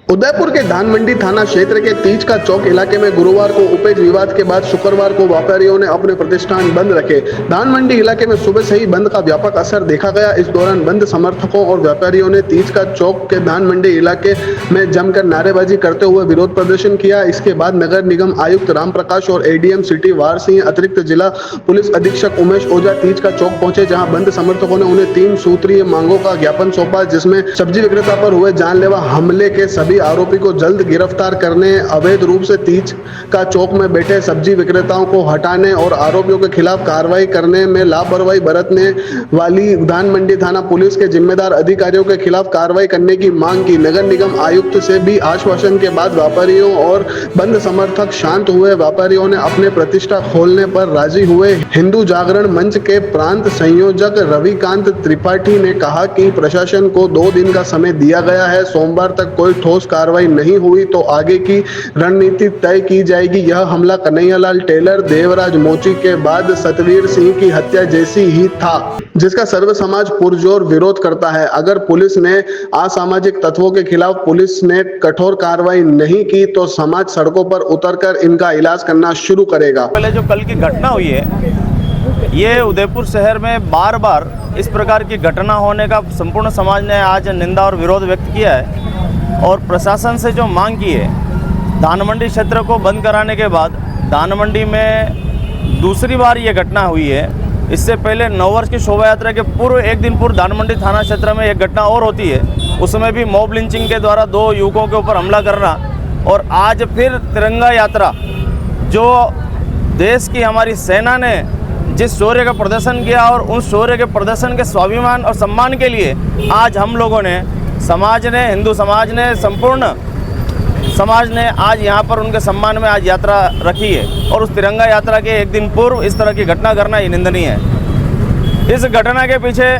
उदयपुर के धान मंडी थाना क्षेत्र के तीज का चौक इलाके में गुरुवार को उपज विवाद के बाद शुक्रवार को व्यापारियों ने अपने प्रतिष्ठान बंद रखे। धान मंडी इलाके में सुबह से ही बंद का व्यापक असर देखा गया। इस दौरान बंद समर्थकों और व्यापारियों ने तीज का चौक के धान मंडी इलाके में जमकर नारेबाजी करते हुए विरोध प्रदर्शन किया। इसके बाद नगर निगम आयुक्त राम प्रकाश और एडीएम सिटी वार सिंह, अतिरिक्त जिला पुलिस अधीक्षक उमेश ओझा तीज का चौक पहुंचे, जहां बंद समर्थकों ने उन्हें 3 सूत्रीय मांगों का ज्ञापन सौंपा, जिसमें सब्जी विक्रेता पर हुए जानलेवा हमले के सभी आरोपी को जल्द गिरफ्तार करने, अवैध रूप से तीज का चौक में बैठे सब्जी विक्रेताओं को हटाने और आरोपियों के खिलाफ कार्रवाई करने में लापरवाही बरतने वाली धान मंडी थाना पुलिस के जिम्मेदार अधिकारियों के खिलाफ कार्रवाई करने की मांग की। नगर निगम आयुक्त से भी आश्वासन के बाद व्यापारियों और बंद समर्थक शांत हुए। व्यापारियों ने अपने प्रतिष्ठा खोलने पर राजी हुए। हिंदू जागरण मंच के प्रांत संयोजक रविकांत त्रिपाठी ने कहा कि प्रशासन को 2 दिन का समय दिया गया है। सोमवार तक कोई ठोस कार्रवाई नहीं हुई तो आगे की रणनीति तय की जाएगी। यह हमला कन्हैयालाल टेलर, देवराज मोची के बाद सतवीर सिंह की हत्या जैसी ही था, जिसका सर्व समाज पुरजोर विरोध करता है। अगर पुलिस ने असामाजिक तत्वों के खिलाफ पुलिस ने कठोर कार्रवाई नहीं की तो समाज सड़कों पर उतरकर इनका इलाज करना शुरू करेगा। पहले जो कल की घटना हुई है, ये उदयपुर शहर में बार बार इस प्रकार की घटना होने का संपूर्ण समाज ने आज निंदा और विरोध व्यक्त किया है और प्रशासन से जो मांग की है, धान मंडी क्षेत्र को बंद कराने के बाद धान मंडी में दूसरी बार ये घटना हुई है। इससे पहले नववर्ष की शोभा यात्रा के पूर्व एक दिन पूर्व धान मंडी थाना क्षेत्र में एक घटना और होती है, उसमें भी मॉब लिंचिंग के द्वारा 2 युवकों के ऊपर हमला करना। और आज फिर तिरंगा यात्रा, जो देश की हमारी सेना ने जिस शौर्य का प्रदर्शन किया और उस शौर्य के प्रदर्शन के स्वाभिमान और सम्मान के लिए आज हम लोगों ने, समाज ने, हिंदू समाज ने, संपूर्ण समाज ने आज यहाँ पर उनके सम्मान में आज यात्रा रखी है। और उस तिरंगा यात्रा के एक दिन पूर्व इस तरह की घटना करना ये निंदनीय है। इस घटना के पीछे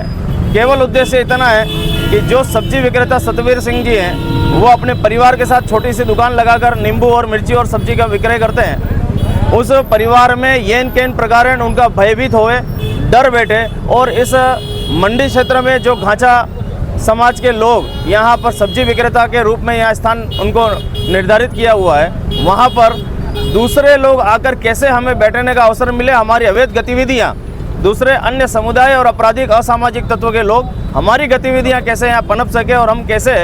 केवल उद्देश्य इतना है कि जो सब्जी विक्रेता सतवीर सिंह जी हैं, वो अपने परिवार के साथ छोटी सी दुकान लगाकर नींबू और मिर्ची और सब्जी का विक्रय करते हैं। उस परिवार में येन केन प्रकार उनका भयभीत होए, डर बैठे और इस मंडी क्षेत्र में जो घाचा समाज के लोग यहाँ पर सब्जी विक्रेता के रूप में यहाँ स्थान उनको निर्धारित किया हुआ है, वहाँ पर दूसरे लोग आकर कैसे हमें बैठने का अवसर मिले, हमारी अवैध गतिविधियाँ, दूसरे अन्य समुदाय और आपराधिक असामाजिक तत्वों के लोग हमारी गतिविधियाँ कैसे यहाँ पनप सके और हम कैसे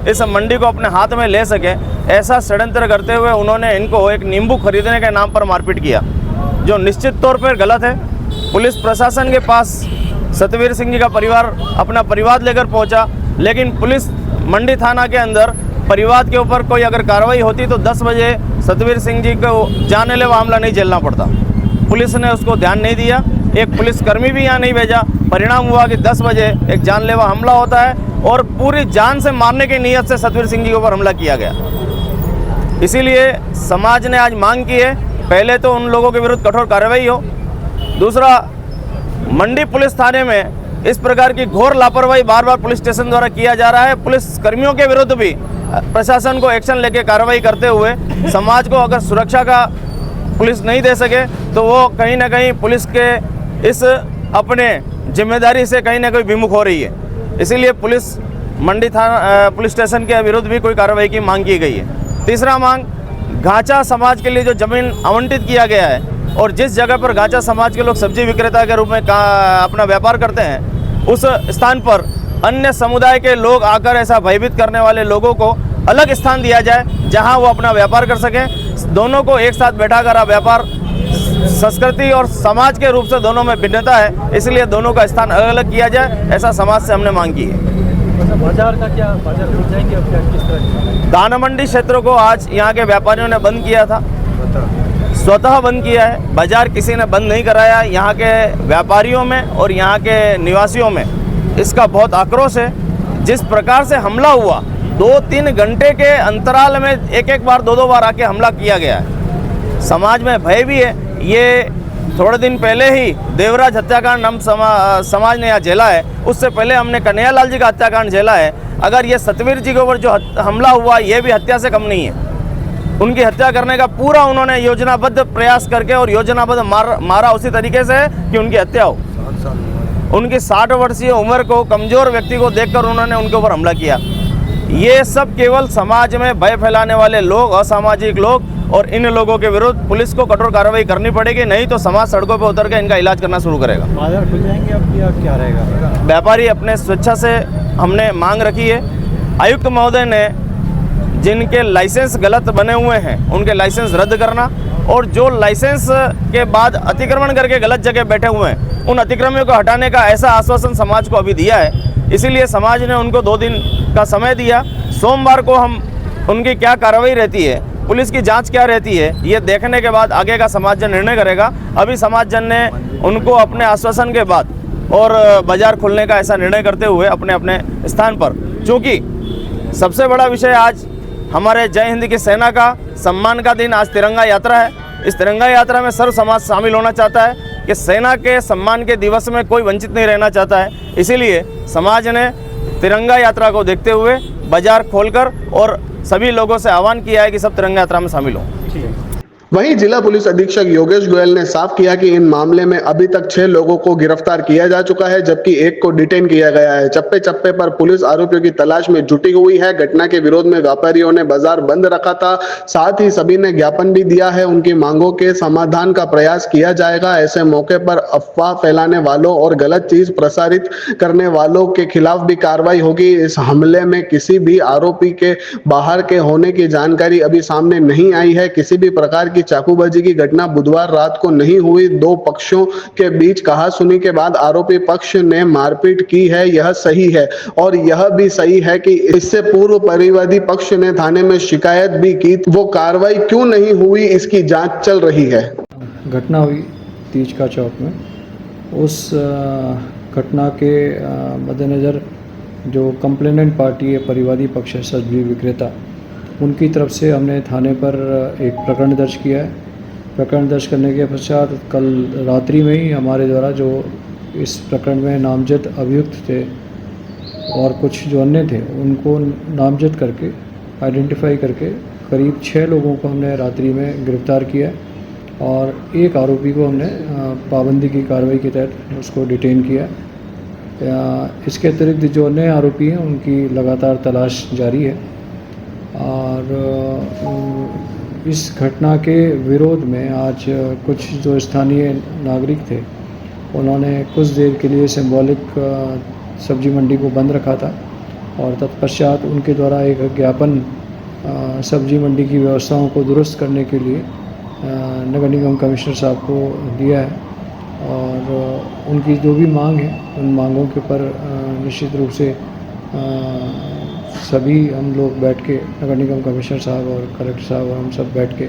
इस मंडी को अपने हाथ में ले सके, ऐसा षड्यंत्र करते हुए उन्होंने इनको एक नींबू खरीदने के नाम पर मारपीट किया, जो निश्चित तौर पर गलत है। पुलिस प्रशासन के पास सतवीर सिंह जी का परिवार अपना परिवार लेकर पहुंचा, लेकिन पुलिस मंडी थाना के अंदर परिवार के ऊपर कोई अगर कार्रवाई होती तो 10 बजे सतवीर सिंह जी को जानलेवा हमला नहीं झेलना पड़ता। पुलिस ने उसको ध्यान नहीं दिया, एक पुलिसकर्मी भी यहाँ नहीं भेजा। परिणाम हुआ कि 10 बजे एक जानलेवा हमला होता है और पूरी जान से मारने की नीयत से सतवीर सिंह जी के ऊपर हमला किया गया। इसीलिए समाज ने आज मांग की है, पहले तो उन लोगों के विरुद्ध कठोर कार्रवाई हो, दूसरा मंडी पुलिस थाने में इस प्रकार की घोर लापरवाही बार बार पुलिस स्टेशन द्वारा किया जा रहा है। पुलिस कर्मियों के विरुद्ध भी प्रशासन को एक्शन लेके कार्रवाई करते हुए समाज को अगर सुरक्षा का पुलिस नहीं दे सके तो वो कहीं ना कहीं पुलिस के इस अपने जिम्मेदारी से कहीं ना कहीं विमुख हो रही है। इसीलिए पुलिस मंडी थाना पुलिस स्टेशन के विरुद्ध भी कोई कार्रवाई की मांग की गई है। तीसरा मांग, घाचा समाज के लिए जो जमीन आवंटित किया गया है और जिस जगह पर घाचा समाज के लोग सब्जी विक्रेता के रूप में अपना व्यापार करते हैं, उस स्थान पर अन्य समुदाय के लोग आकर ऐसा भयभीत करने वाले लोगों को अलग स्थान दिया जाए, जहां वो अपना व्यापार कर सकें। दोनों को एक साथ बैठाकर व्यापार, संस्कृति और समाज के रूप से दोनों में भिन्नता है, इसलिए दोनों का स्थान अलग अलग किया जाए, ऐसा समाज से हमने मांग की है। बाजार का क्या, बाजार खुल जाएंगे अब क्या, किस तरह? दाना मंडी क्षेत्र को आज यहाँ के व्यापारियों ने बंद किया था, स्वतः बंद किया है। बाजार किसी ने बंद नहीं कराया। यहाँ के व्यापारियों में और यहाँ के निवासियों में इसका बहुत आक्रोश है। जिस प्रकार से हमला हुआ, 2-3 घंटे के अंतराल में एक बार 2 बार आके हमला किया गया है। समाज में भय भी है। ये थोड़े दिन पहले ही देवराज हत्याकांड हम समाज ने यहाँ झेला है, उससे पहले हमने कन्हैयालाल जी का हत्याकांड झेला है। अगर ये सतवीर जी के ऊपर जो हमला हुआ, ये भी हत्या से कम नहीं है। उनकी हत्या करने का पूरा उन्होंने योजनाबद्ध प्रयास करके और योजनाबद्ध मारा उसी तरीके से कि उनकी हत्या हो। उनकी 60 वर्षीय उम्र को, कमज़ोर व्यक्ति को देखकर उन्होंने उनके ऊपर हमला किया। ये सब केवल समाज में भय फैलाने वाले लोग, असामाजिक लोग, और इन लोगों के विरुद्ध पुलिस को कठोर कार्रवाई करनी पड़ेगी, नहीं तो समाज सड़कों पर उतर के इनका इलाज करना शुरू करेगा। बाजार खुल जाएंगे अब या क्या रहेगा? व्यापारी अपने स्वेच्छा से हमने मांग रखी है। आयुक्त महोदय ने जिनके लाइसेंस गलत बने हुए हैं उनके लाइसेंस रद्द करना, और जो लाइसेंस के बाद अतिक्रमण करके गलत जगह बैठे हुए हैं उन अतिक्रमियों को हटाने का ऐसा आश्वासन समाज को अभी दिया है। इसीलिए समाज ने उनको 2 दिन का समय दिया। सोमवार को हम उनकी क्या कार्रवाई रहती है, पुलिस की जांच क्या रहती है, ये देखने के बाद आगे का समाज जन निर्णय करेगा। अभी समाज जन ने उनको अपने आश्वासन के बाद और बाजार खुलने का ऐसा निर्णय करते हुए अपने अपने स्थान पर, चूँकि सबसे बड़ा विषय आज हमारे जय हिंद की सेना का सम्मान का दिन, आज तिरंगा यात्रा है। इस तिरंगा यात्रा में सर्व समाज शामिल होना चाहता है कि सेना के सम्मान के दिवस में कोई वंचित नहीं रहना चाहता है। इसीलिए समाज ने तिरंगा यात्रा को देखते हुए बाजार खोलकर और सभी लोगों से आह्वान किया है कि सब तिरंगा यात्रा में शामिल हों। वहीं जिला पुलिस अधीक्षक योगेश गोयल ने साफ किया कि इन मामले में अभी तक 6 लोगों को गिरफ्तार किया जा चुका है, जबकि 1 को डिटेन किया गया है। चप्पे चप्पे पर पुलिस आरोपियों की तलाश में जुटी हुई है। घटना के विरोध में व्यापारियों ने बाजार बंद रखा था, साथ ही सभी ने ज्ञापन भी दिया है। उनकी मांगों के समाधान का प्रयास किया जाएगा। ऐसे मौके पर अफवाह फैलाने वालों और गलत चीज प्रसारित करने वालों के खिलाफ भी कार्रवाई होगी। इस हमले में किसी भी आरोपी के बाहर के होने की जानकारी अभी सामने नहीं आई है। किसी भी प्रकार चाकूबाजी की घटना बुधवार रात को नहीं हुई। 2 पक्षों के बीच कहासुनी के बाद आरोपी पक्ष ने मारपीट की है, यह सही है। और यह भी सही है कि इससे पूर्व परिवादी पक्ष ने थाने में शिकायत भी की। वो कार्रवाई क्यों नहीं हुई, इसकी जांच चल रही है। घटना हुई तीज का चौक में। उस घटना के मद्देनज़र जो कंप्लेनेंट पार्टी है, परिवादी पक्ष है, सब्जी विक्रेता, उनकी तरफ से हमने थाने पर एक प्रकरण दर्ज किया है। प्रकरण दर्ज करने के पश्चात कल रात्रि में ही हमारे द्वारा जो इस प्रकरण में नामजद अभियुक्त थे और कुछ जो अन्य थे उनको नामजद करके आइडेंटिफाई करके करीब 6 लोगों को हमने रात्रि में गिरफ्तार किया और 1 आरोपी को हमने पाबंदी की कार्रवाई के तहत उसको डिटेन किया। इसके अतिरिक्त जो अन्य आरोपी हैं उनकी लगातार तलाश जारी है। और इस घटना के विरोध में आज कुछ जो स्थानीय नागरिक थे उन्होंने कुछ देर के लिए सिंबॉलिक सब्जी मंडी को बंद रखा था और तत्पश्चात उनके द्वारा एक ज्ञापन सब्जी मंडी की व्यवस्थाओं को दुरुस्त करने के लिए नगर निगम कमिश्नर साहब को दिया है। और उनकी जो भी मांग है उन मांगों के ऊपर निश्चित रूप से सभी हम लोग बैठ के नगर निगम कमिश्नर साहब और कलेक्टर साहब और हम सब बैठ के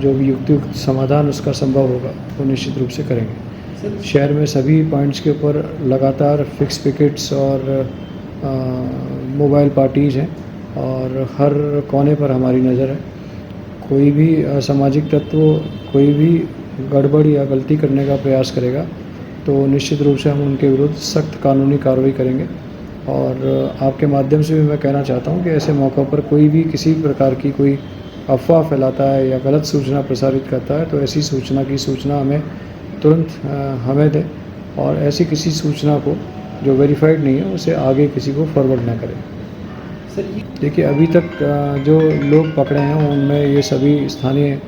जो भी युक्त समाधान उसका संभव होगा वो निश्चित रूप से करेंगे। शहर में सभी पॉइंट्स के ऊपर लगातार फिक्स पिकेट्स और मोबाइल पार्टीज़ हैं और हर कोने पर हमारी नज़र है। कोई भी असामाजिक तत्व कोई भी गड़बड़ या गलती करने का प्रयास करेगा तो निश्चित रूप से हम उनके विरुद्ध सख्त कानूनी कार्रवाई करेंगे। और आपके माध्यम से भी मैं कहना चाहता हूं कि ऐसे मौक़ों पर कोई भी किसी प्रकार की कोई अफवाह फैलाता है या गलत सूचना प्रसारित करता है तो ऐसी सूचना की सूचना हमें तुरंत हमें दें और ऐसी किसी सूचना को जो वेरीफाइड नहीं है उसे आगे किसी को फॉरवर्ड ना करें। देखिए अभी तक जो लोग पकड़े हैं उनमें ये सभी स्थानीय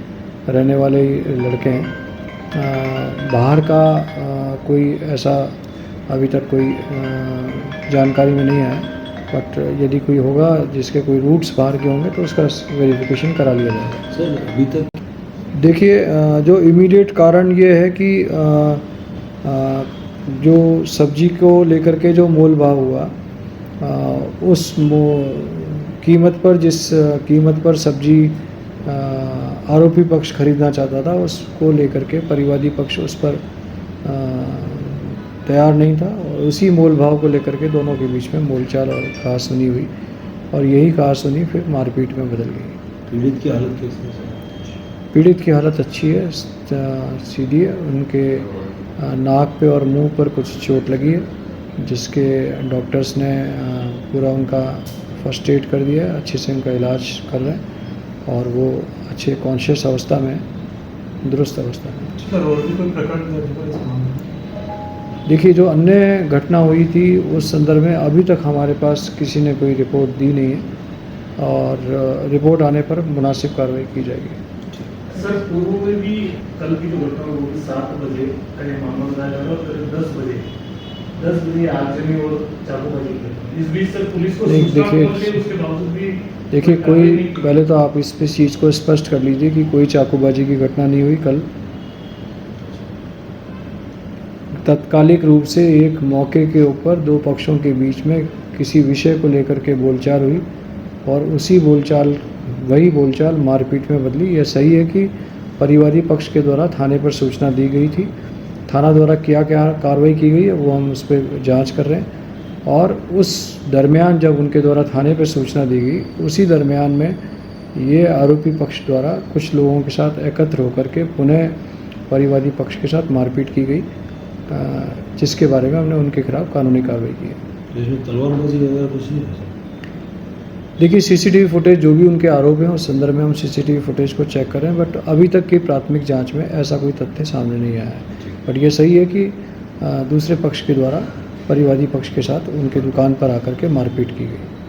रहने वाले लड़के हैं। बाहर का कोई ऐसा अभी तक कोई जानकारी में नहीं आया, बट यदि कोई होगा जिसके कोई रूट्स बाहर के होंगे तो उसका वेरिफिकेशन करा लिया जाएगा। सर अभी तक देखिए जो इमीडिएट कारण ये है कि जो सब्जी को लेकर के जो मोल भाव हुआ उस कीमत पर जिस कीमत पर सब्जी आरोपी पक्ष खरीदना चाहता था उसको लेकर के परिवादी पक्ष उस पर तैयार नहीं था और उसी मोल भाव को लेकर के दोनों के बीच में मोलचाल और कहासुनी हुई और यही कहासुनी फिर मारपीट में बदल गई। पीड़ित की हालत कैसी है? पीड़ित की हालत अच्छी है, सीधी है। उनके नाक पे और मुंह पर कुछ चोट लगी है जिसके डॉक्टर्स ने पूरा उनका फर्स्ट एड कर दिया है, अच्छे से उनका इलाज कर रहे हैं और वो अच्छे कॉन्शियस अवस्था में, दुरुस्त अवस्था में। देखिए, जो अन्य घटना हुई थी उस संदर्भ में अभी तक हमारे पास किसी ने कोई रिपोर्ट दी नहीं है और रिपोर्ट आने पर मुनासिब कार्रवाई की जाएगी। सर, पूर्व में भी कल की जो घटना हुई थी 7 बजे करीब मामला बताया जा रहा है और करीब 10 बजे आगजनी और चाकूबाजी की। इस बीच सर पुलिस को नहीं, सूचना देखिए- पहुंची, उसके बावजूद भी देखिए, कोई पहले तो आप इस चीज़ को स्पष्ट कर लीजिए कि कोई चाकूबाजी की घटना नहीं हुई कल। तात्कालिक रूप से एक मौके के ऊपर दो पक्षों के बीच में किसी विषय को लेकर के बोलचाल हुई और वही बोलचाल मारपीट में बदली। यह सही है कि परिवादी पक्ष के द्वारा थाने पर सूचना दी गई थी। थाना द्वारा क्या कार्रवाई की गई है वो हम उस पर जांच कर रहे हैं और उस दरमियान जब उनके द्वारा थाने पर सूचना दी गई, उसी दरमियान में ये आरोपी पक्ष द्वारा कुछ लोगों के साथ एकत्र होकर के पुनः परिवादी पक्ष के साथ मारपीट की गई, जिसके बारे में हमने उनके खिलाफ कानूनी कार्रवाई की है। इसमें तलवारबाजी वगैरह कुछ नहीं है? देखिए, सीसीटीवी फुटेज जो भी उनके आरोप हैं उस संदर्भ में हम सीसीटीवी फुटेज को चेक कर रहे हैं, बट अभी तक की प्राथमिक जांच में ऐसा कोई तथ्य सामने नहीं आया है। बट ये सही है कि दूसरे पक्ष के द्वारा परिवादी पक्ष के साथ उनके दुकान पर आकर के मारपीट की गई।